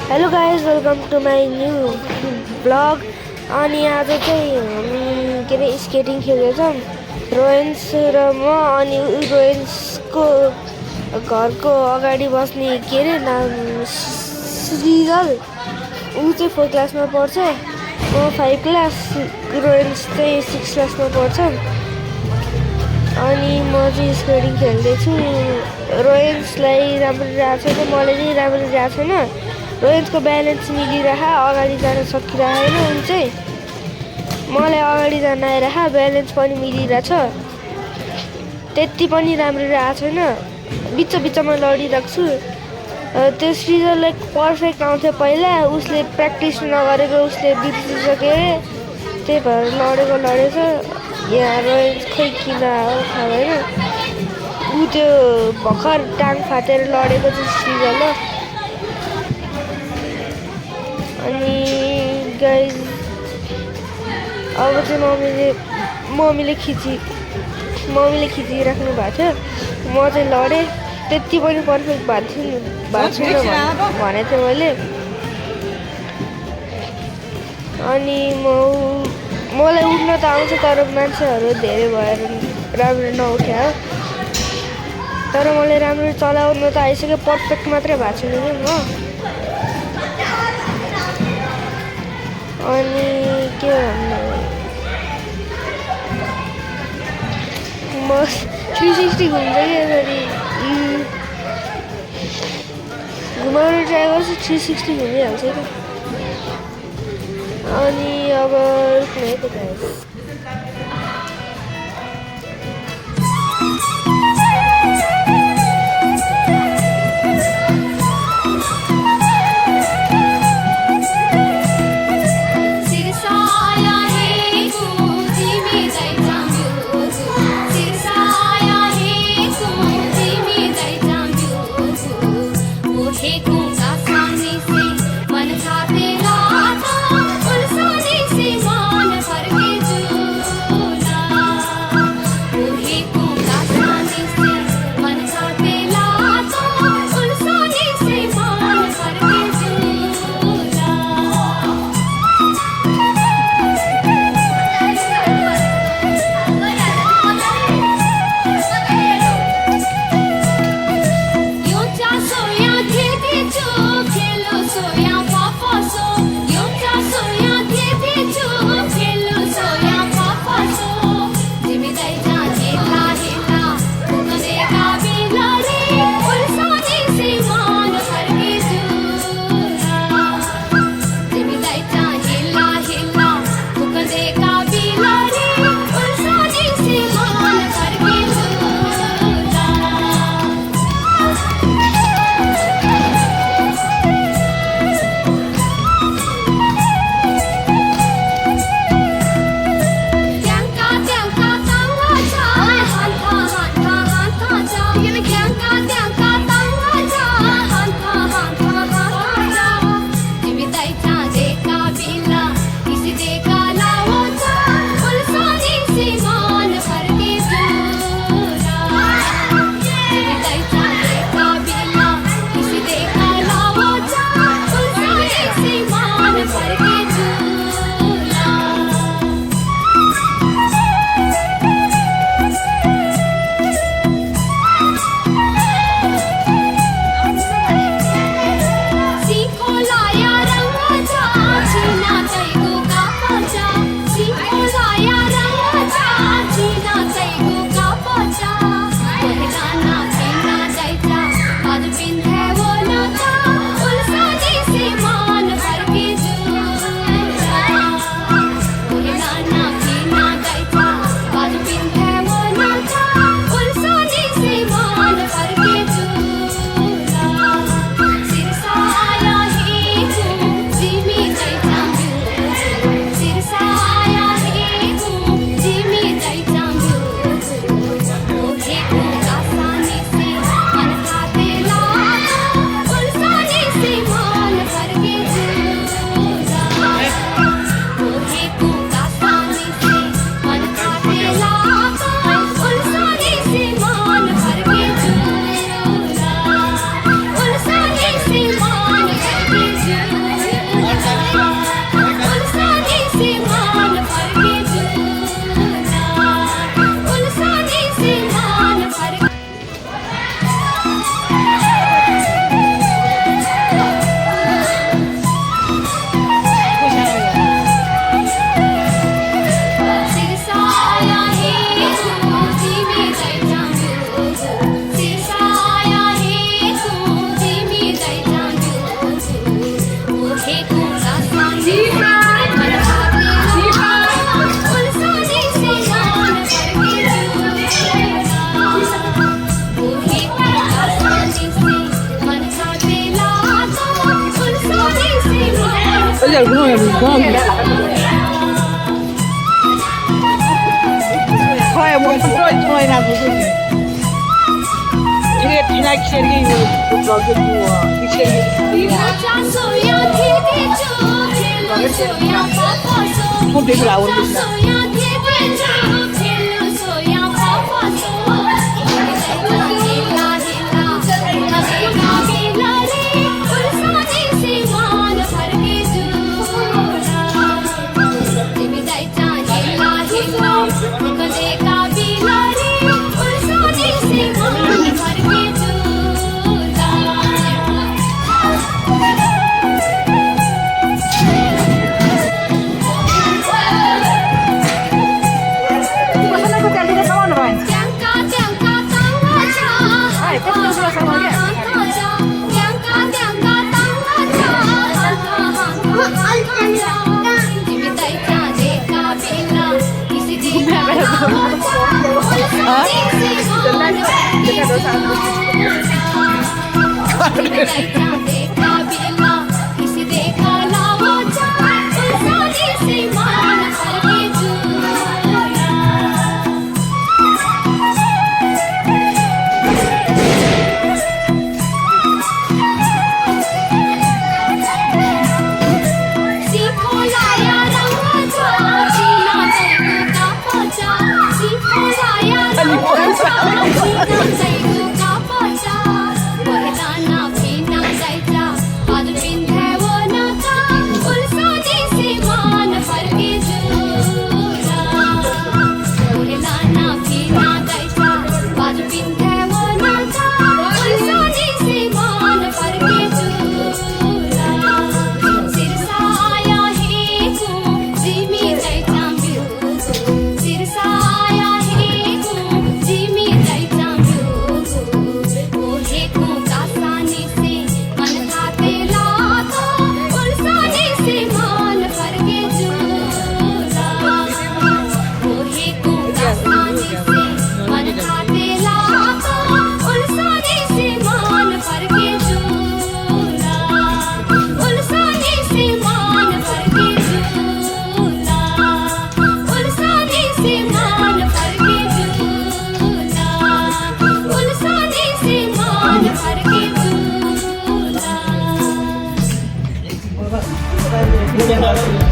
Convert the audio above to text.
Hello guys, welcome to my new blog. अनि आज चाहिँ हामी के अरे स्केटिङ खेल्दैछौँ रोयन्स र म। अनि रोयन्सको घरको अगाडि बस्ने के अरे नाम सृजल, ऊ चाहिँ 4 क्लासमा पढ्छ, म 5 क्लास, रोयन्स चाहिँ 6 क्लासमा पढ्छ। अनि म चाहिँ स्केटिङ खेल्दैछु। रोयन्सलाई राम्ररी आएको छैन, मलाई चाहिँ राम्ररी आएको छैन। रोयन्सको ब्यालेन्स मिलिरह, अगाडि जान सकिरहेन। उनी चाहिँ मलाई अगाडि जान आइरह, ब्यालेन्स पनि मिलिरहेछ, त्यति पनि राम्ररी आएको छैन। बिचमा लडिरहेको छु। त्यो सृजललाई पर्फेक्ट आउँथ्यो पहिला, उसले प्र्याक्टिस नगरेको उसले बिर्सिसक्यो अरे, त्यही भएर लडेछ। यहाँ रोयन्स खै किन हो थाहा भएन। ऊ त्यो भर्खर टाङ फाटेर लडेको चाहिँ सृजल हो। अनि गाइज अब चाहिँ मम्मीले खिचिराख्नु भएको थियो, म चाहिँ लडेँ। त्यति पनि पर्फेक्ट भएको छैन भनेको थिएँ मैले। अनि मलाई उठ्न त आउँछ, तर मान्छेहरू धेरै भएर राम्रो नउठ्या हो। तर मलाई राम्रो चलाउनु त आइसक्यो, पर्फेक्ट मात्रै भएको छैन कि म। अनि के भन्नु, म 360 घुम्छ कि यसरी घुमाउनु ट्राई गर्छु, 360 घुमिहाल्छ कि। अनि अब 이제 거의 뭐 들어있나 보지. 이게 비나기ser이 저기 뭐 기ser이 손 대고 나오는 Thank you.